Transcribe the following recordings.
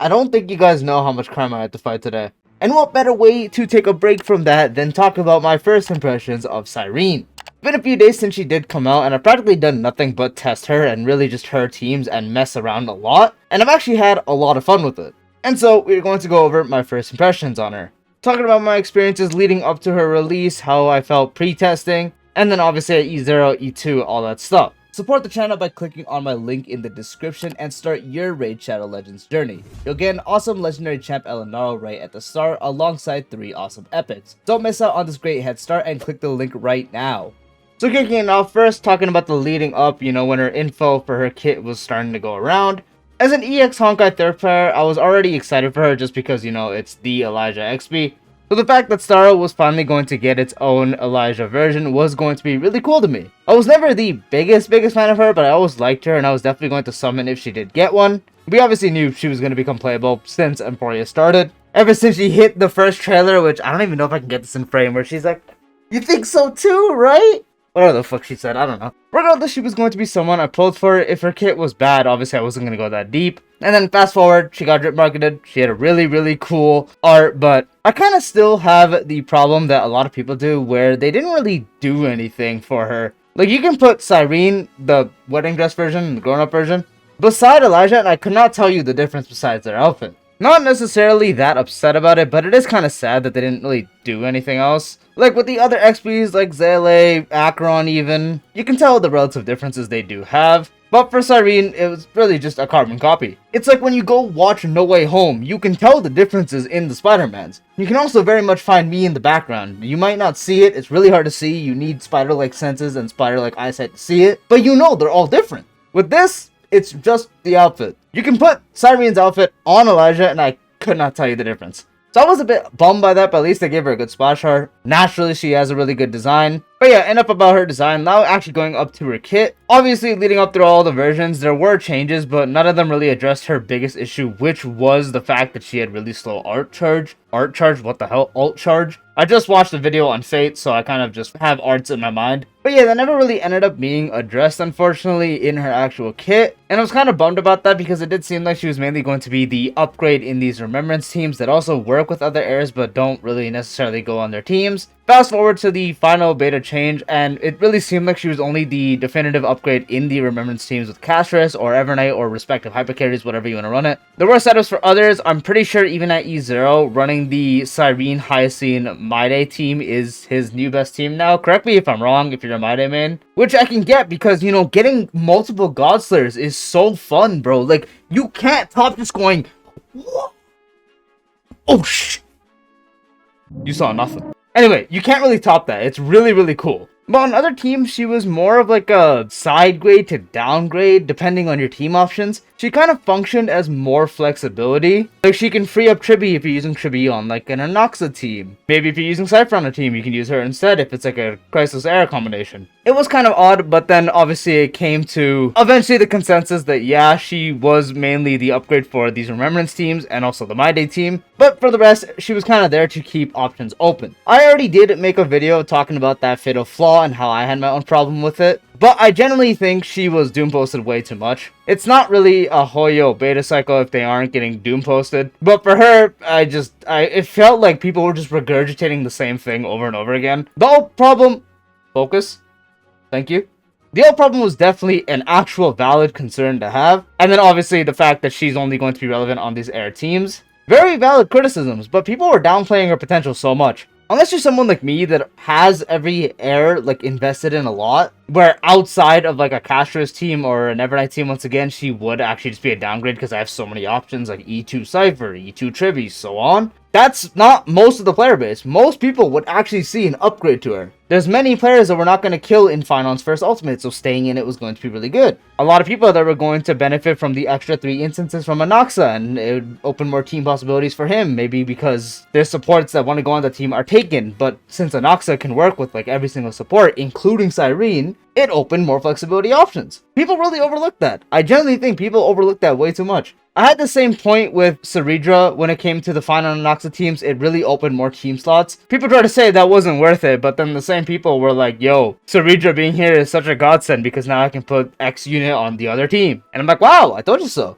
I don't think you guys know how much crime I had to fight today. And what better way to take a break from that than talk about my first impressions of Cyrene. It's been a few days since she did come out, and I've practically done nothing but test her and really just her teams and mess around a lot, and I've actually had a lot of fun with it. And so we're going to go over my first impressions on her. Talking about my experiences leading up to her release, how I felt pre-testing, and then obviously at E0, E2, all that stuff. Support the channel by clicking on my link in the description and start your Raid Shadow Legends journey. You'll get an awesome legendary champ Elenaro right at the start alongside 3 awesome epics. Don't miss out on this great head start and click the link right now. So kicking it off first, talking about the leading up, when her info for her kit was starting to go around. As an EX Honkai third player, I was already excited for her just because, it's the Elijah XP. So the fact that Starro was finally going to get its own Elijah version was going to be really cool to me. I was never the biggest fan of her, but I always liked her and I was definitely going to summon if she did get one. We obviously knew she was going to become playable since Emporia started. Ever since she hit the first trailer, which I don't even know if I can get this in frame, where she's like, "You think so too, right?" Whatever the fuck she said, I don't know. Regardless, she was going to be someone I pulled for. If her kit was bad, obviously I wasn't going to go that deep. And then fast forward, she got drip marketed. She had a really cool art, but I kind of still have the problem that a lot of people do where they didn't really do anything for her. Like, you can put Cyrene, the wedding dress version, the grown-up version, beside Elijah, and I could not tell you the difference besides their outfit. Not necessarily that upset about it, but it is kind of sad that they didn't really do anything else. Like with the other XPs like Zele, Acheron even, you can tell the relative differences they do have. But for Cyrene, it was really just a carbon copy. It's like when you go watch No Way Home, you can tell the differences in the Spider-Mans. You can also very much find me in the background. You might not see it, it's really hard to see, you need spider-like senses and spider-like eyesight to see it, but they're all different. With this, it's just the outfit. You can put Cyrene's outfit on Elijah and I could not tell you the difference. So I was a bit bummed by that, but at least they gave her a good splash art. Naturally, she has a really good design. But yeah, enough about her design. Now actually going up to her kit. Obviously, leading up through all the versions, there were changes, but none of them really addressed her biggest issue, which was the fact that she had really slow art charge. Art charge? What the hell? Alt charge? I just watched the video on Fate, so I kind of just have arts in my mind. But yeah, that never really ended up being addressed, unfortunately, in her actual kit. And I was kind of bummed about that because it did seem like she was mainly going to be the upgrade in these remembrance teams that also work with other heirs but don't really necessarily go on their teams. Fast forward to the final beta change, and it really seemed like she was only the definitive upgrade in the remembrance teams with Castris or Evernight or respective hypercarries, whatever you want to run it. There were setups for others. I'm pretty sure even at E0, running the Cyrene Hyacine Maide team is his new best team now. Correct me if I'm wrong if you're a Maide main. Which I can get because, getting multiple God Slayers is so fun, bro. Like, you can't top just going, "What? Oh, shit." You saw nothing. Anyway, you can't really top that. It's really cool. But on other teams, she was more of like a side grade to downgrade, depending on your team options. She kind of functioned as more flexibility. Like, she can free up Tribi if you're using Tribi on like an Anoxa team. Maybe if you're using Cypher on a team, you can use her instead if it's like a Crisis Era combination. It was kind of odd, but then obviously it came to eventually the consensus that yeah, she was mainly the upgrade for these Remembrance teams and also the My Day team. But for the rest, she was kind of there to keep options open. I already did make a video talking about that fatal flaw and how I had my own problem with it. But I generally think she was doom posted way too much. It's not really a Hoyo beta cycle if they aren't getting doom posted. But for her, it felt like people were just regurgitating the same thing over and over again. The old problem, focus, thank you. The old problem was definitely an actual valid concern to have. And then obviously the fact that she's only going to be relevant on these air teams. Very valid criticisms, but people were downplaying her potential so much. Unless you're someone like me that has every heir like invested in a lot, where outside of like a Castris team or an Evernight team, once again, she would actually just be a downgrade because I have so many options like E2 Cypher, E2 Tribi, so on. That's not most of the player base. Most people would actually see an upgrade to her. There's many players that were not going to kill in Finon's first ultimate, so staying in it was going to be really good. A lot of people that were going to benefit from the extra 3 instances from Anoxa, and it would open more team possibilities for him, maybe because their supports that want to go on the team are taken, but since Anoxa can work with like every single support, including Cyrene, it opened more flexibility options. People really overlook that. I generally think people overlook that way too much. I had the same point with Cyrene when it came to the final Noxa teams. It really opened more team slots. People try to say that wasn't worth it, but then the same people were like, yo, Cyrene being here is such a godsend because now I can put X unit on the other team. And I'm like, wow, I told you so.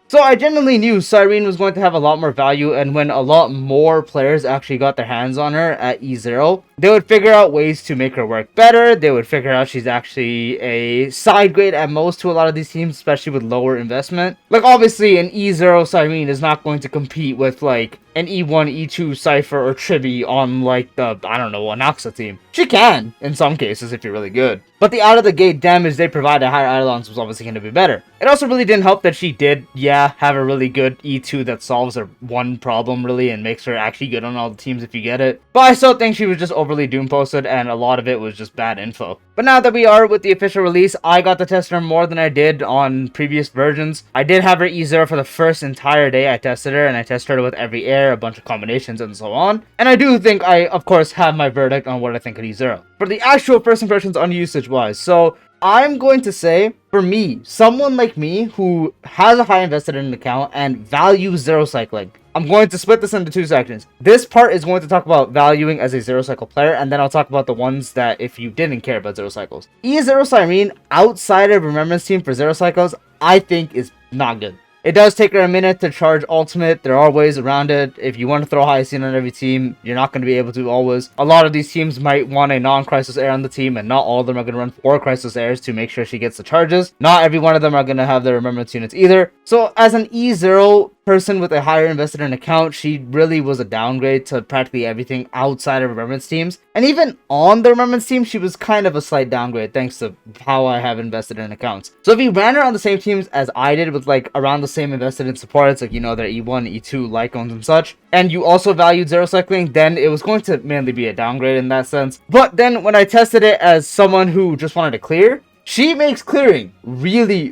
So I genuinely knew Cyrene was going to have a lot more value, and when a lot more players actually got their hands on her at E0, they would figure out ways to make her work better. They would figure out she's actually a side grade at most to a lot of these teams, especially with lower investment. Like, obviously, an E0 Cyrene is not going to compete with, like, an E1, E2 Cypher or Tribi on, like, the, I don't know, a Noxa team. She can, in some cases, if you're really good. But the out-of-the-gate damage they provide at higher Eidolons was obviously going to be better. It also really didn't help that she did, have a really good E2 that solves her one problem, really, and makes her actually good on all the teams if you get it. But I still think she was just overly doom-posted, and a lot of it was just bad info. But now that we are with the official release, I got to test her more than I did on previous versions. I did have her E0 for the first entire day I tested her, and I tested her with every air, a bunch of combinations, and so on. And I do think I, of course, have my verdict on what I think of E0. For the actual first impressions on usage-wise, so I'm going to say, for me, someone like me who has a high invested in an account and values zero cycling, I'm going to split this into two sections. This part is going to talk about valuing as a zero cycle player, and then I'll talk about the ones that if you didn't care about zero cycles. E0 Cyrene, outside of Remembrance Team for zero cycles, I think is not good. It does take her a minute to charge ultimate. There are ways around it. If you want to throw Hyacinth on every team, you're not going to be able to always. A lot of these teams might want a non-Crisis Air on the team, and not all of them are going to run 4 Crisis Airs to make sure she gets the charges. Not every one of them are going to have the Remembrance units either. So as an E0 person with a higher invested in account, she really was a downgrade to practically everything outside of Remembrance teams. And even on the Remembrance team, she was kind of a slight downgrade thanks to how I have invested in accounts. So if you ran her on the same teams as I did, with like around the same invested in supports, like, you know, their E1, E2, Lycons and such, and you also valued zero cycling, then it was going to mainly be a downgrade in that sense. But then when I tested it as someone who just wanted to clear, she makes clearing really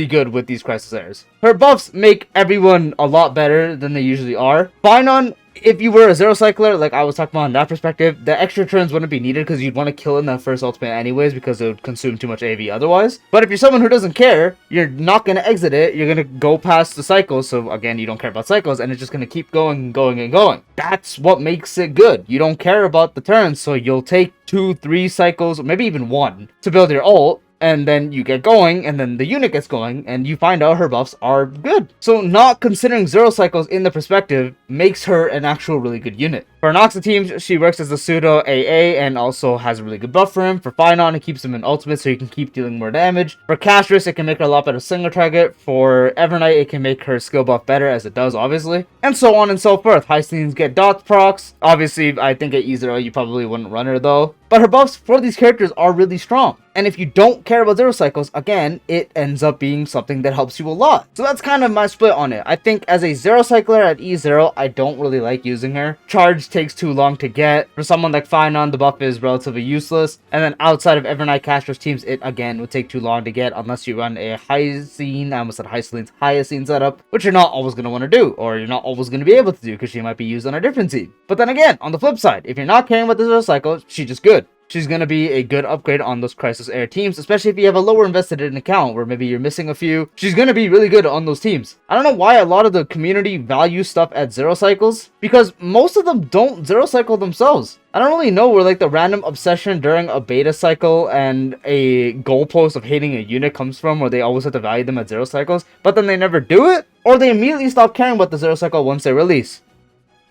good with these Crisis Airs. Her buffs make everyone a lot better than they usually are. Finon, if you were a zero cycler, like I was talking about in that perspective, the extra turns wouldn't be needed because you'd want to kill in that first ultimate anyways because it would consume too much AV otherwise. But if you're someone who doesn't care, you're not going to exit it, you're going to go past the cycles, so again, you don't care about cycles, and it's just going to keep going and going and going. That's what makes it good. You don't care about the turns, so you'll take 2, 3 cycles, or maybe even 1, to build your ult, and then you get going, and then the unit gets going, and you find out her buffs are good. So not considering zero cycles in the perspective makes her an actual really good unit. For Noxa teams, she works as a pseudo AA and also has a really good buff for him. For Finon, it keeps him in ultimate so you can keep dealing more damage. For Castris, it can make her a lot better single target. For Evernight, it can make her skill buff better, as it does, obviously. And so on and so forth. Hyacinths get dot procs. Obviously, I think at E0, you probably wouldn't run her though. But her buffs for these characters are really strong. And if you don't care about zero cycles, again, it ends up being something that helps you a lot. So that's kind of my split on it. I think as a zero cycler at E0, I don't really like using her. Charge takes too long to get. For someone like Finon, the buff is relatively useless. And then outside of Evernight Castros teams, it again would take too long to get unless you run a Hyacinth, I almost said Hyacinth setup, which you're not always going to want to do, or you're not always going to be able to do because she might be used on a different team. But then again, on the flip side, if you're not caring about the zero cycle, she's just good. She's going to be a good upgrade on those Crisis Air teams, especially if you have a lower invested in account where maybe you're missing a few. She's going to be really good on those teams. I don't know why a lot of the community values stuff at zero cycles, because most of them don't zero cycle themselves. I don't really know where like the random obsession during a beta cycle and a goalpost of hating a unit comes from, where they always have to value them at zero cycles, but then they never do it, or they immediately stop caring about the zero cycle once they release.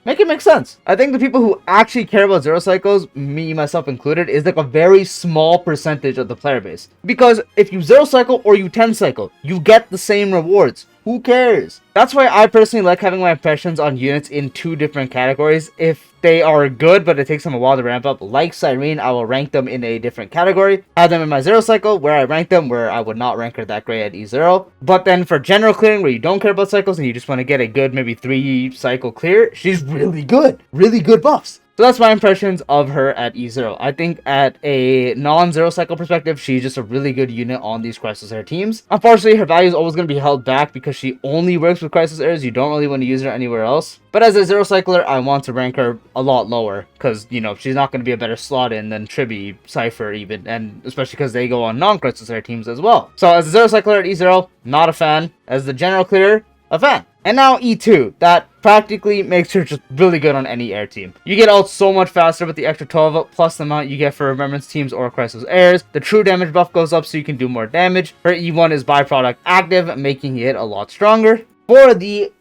Make it make sense. I think the people who actually care about zero cycles, me, myself included, is like a very small percentage of the player base. Because if you zero cycle or you 10 cycle, you get the same rewards. Who cares? That's why I personally like having my impressions on units in 2 different categories. If they are good, but it takes them a while to ramp up, like Cyrene, I will rank them in a different category. Have them in my zero cycle, where I rank them, where I would not rank her that great at E0. But then for general clearing, where you don't care about cycles and you just want to get a good maybe 3 cycle clear, she's really good. Really good buffs. So that's my impressions of her at E0. I think at a non-zero cycle perspective, she's just a really good unit on these Crisis Air teams. Unfortunately, her value is always going to be held back because she only works with Crisis Airs. You don't really want to use her anywhere else. But as a zero cycler, I want to rank her a lot lower because, you know, she's not going to be a better slot in than Tribi, Cypher even, and especially because they go on non-Crisis Air teams as well. So as a zero cycler at E0, not a fan. As the general clearer, a fan. And now E2, that practically makes her just really good on any air team. You get out so much faster with the extra 12 plus the amount you get for Remembrance teams or Crisis Airs. The true damage buff goes up so you can do more damage. Her E1 is byproduct active, making it a lot stronger. For the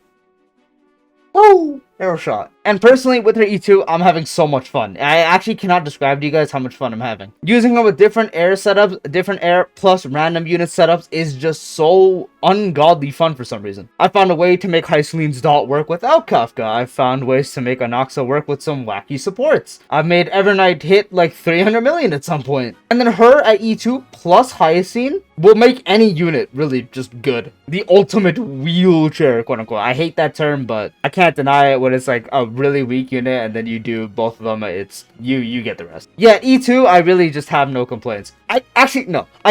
arrow shot. And personally, with her E2, I'm having so much fun. I actually cannot describe to you guys how much fun I'm having. Using her with different air setups, different air plus random unit setups is just so ungodly fun for some reason. I found a way to make Cyrene dot work without Kafka. I found ways to make Anaxa work with some wacky supports. I've made Evernight hit like 300 million at some point. And then her at E2 plus Hyacine will make any unit really just good. The ultimate wheelchair, quote unquote. I hate that term, but I can't deny it when it's like a really weak unit and then you do both of them. It's you get the rest. Yeah, E2, I really just have no complaints. I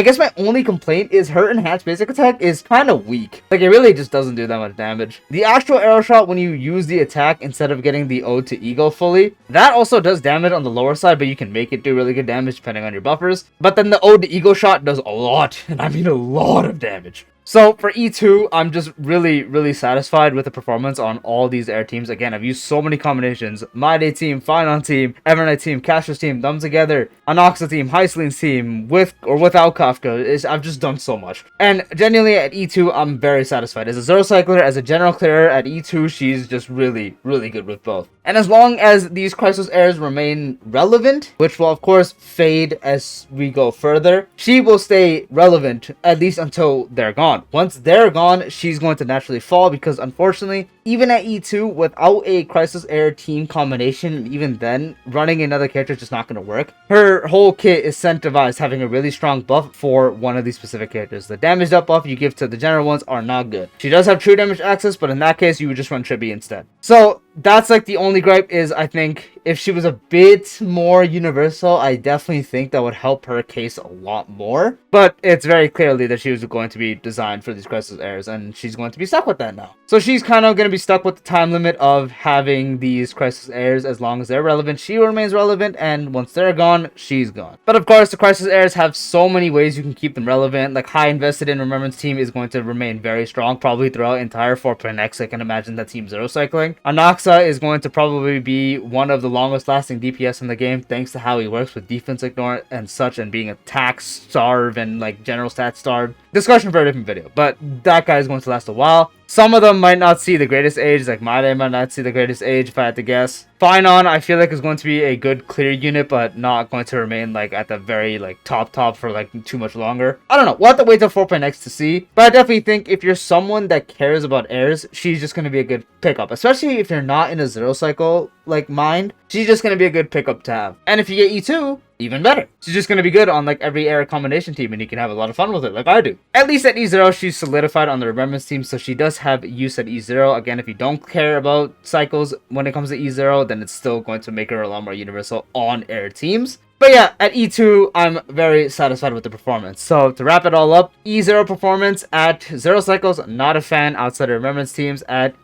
guess my only complaint is her enhanced basic attack is kind of weak. Like, it really just doesn't do that much damage. The actual arrow shot, when you use the attack instead of getting the ode to ego fully, that also does damage on the lower side, but you can make it do really good damage depending on your buffers. But then the ode to ego shot does a lot, and I mean a lot of damage. So for E2, I'm just really satisfied with the performance on all these air teams. Again, I've used so many combinations. My Day team, Finon team, Evernight team, Caster's team, them together, Anaxa team, Hyaclene's team, with or without Kafka. I've just done so much. And genuinely at E2, I'm very satisfied. As a zero cycler, as a general clearer at E2, she's just really good with both. And as long as these Crisis Airs remain relevant, which will of course fade as we go further, she will stay relevant at least until they're gone. Once they're gone, she's going to naturally fall because unfortunately, even at E2, without a Crisis Air team combination, even then, running another character is just not going to work. Her whole kit is incentivized having a really strong buff for one of these specific characters. The damage up buff you give to the general ones are not good. She does have true damage access, but in that case, you would just run Tribi instead. So that's like the only gripe is I think if she was a bit more universal, I definitely think that would help her case a lot more. But it's very clearly that she was going to be designed for these Crisis Airs, and she's going to be stuck with that now. So she's kind of going to be stuck with the time limit of having these Crisis Airs as long as they're relevant. She remains relevant, and once they're gone, she's gone. But of course, the Crisis Airs have so many ways you can keep them relevant. Like, High Invested in Remembrance team is going to remain very strong, probably throughout entire 4.x. I can imagine that team zero cycling. Anaxa is going to probably be one of the longest lasting DPS in the game, thanks to how he works with defense ignore and such, and being attack starved and like general stat starved. Discussion for a different video, but that guy is going to last a while. Some of them might not see the greatest age, like My Day might not see the greatest age if I had to guess. Finon, I feel like is going to be a good clear unit, but not going to remain like at the very like top for like too much longer. I don't know, we'll have to wait till 4.x to see, but I definitely think if you're someone that cares about airs, she's just going to be a good pickup, especially if you're not in a zero cycle like mind. She's just going to be a good pickup to have. And if you get E2, even better. She's just going to be good on like every air combination team, and you can have a lot of fun with it like I do. At least at E0, she's solidified on the Remembrance team, so she does have use at E0. Again, if you don't care about cycles when it comes to E0, then it's still going to make her a lot more universal on air teams. But yeah, at E2, I'm very satisfied with the performance. So to wrap it all up, E0 performance at 0 cycles, not a fan outside of Remembrance teams. At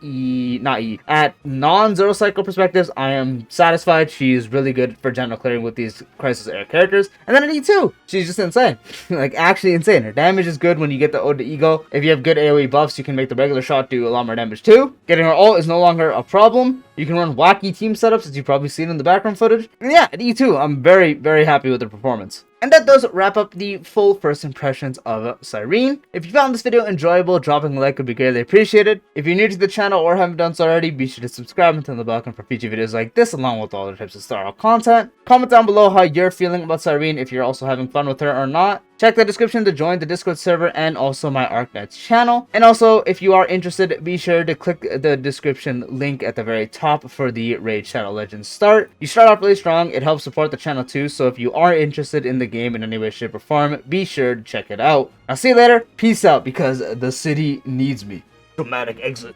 at non-0 cycle perspectives, I am satisfied. She's really good for general clearing with these Crisis Air characters. And then at E2, she's just insane. Like, actually insane. Her damage is good when you get the Ode to Ego. If you have good AoE buffs, you can make the regular shot do a lot more damage too. Getting her ult is no longer a problem. You can run wacky team setups, as you've probably seen in the background footage. And yeah, at E2, I'm very happy with the performance. And that does wrap up the full first impressions of Cyrene. If you found this video enjoyable, dropping a like would be greatly appreciated. If you're new to the channel or haven't done so already, be sure to subscribe and turn the bell icon for future videos like this, along with all other types of Star Wars content. Comment down below how you're feeling about Cyrene, if you're also having fun with her or not. Check the description to join the Discord server and also my ArcNets channel. And also, if you are interested, be sure to click the description link at the very top for the Raid Shadow Legends start. You start off really strong, it helps support the channel too, so if you are interested in the game in any way, shape, or form, be sure to check it out. I'll see you later, peace out, because the city needs me. Dramatic exit.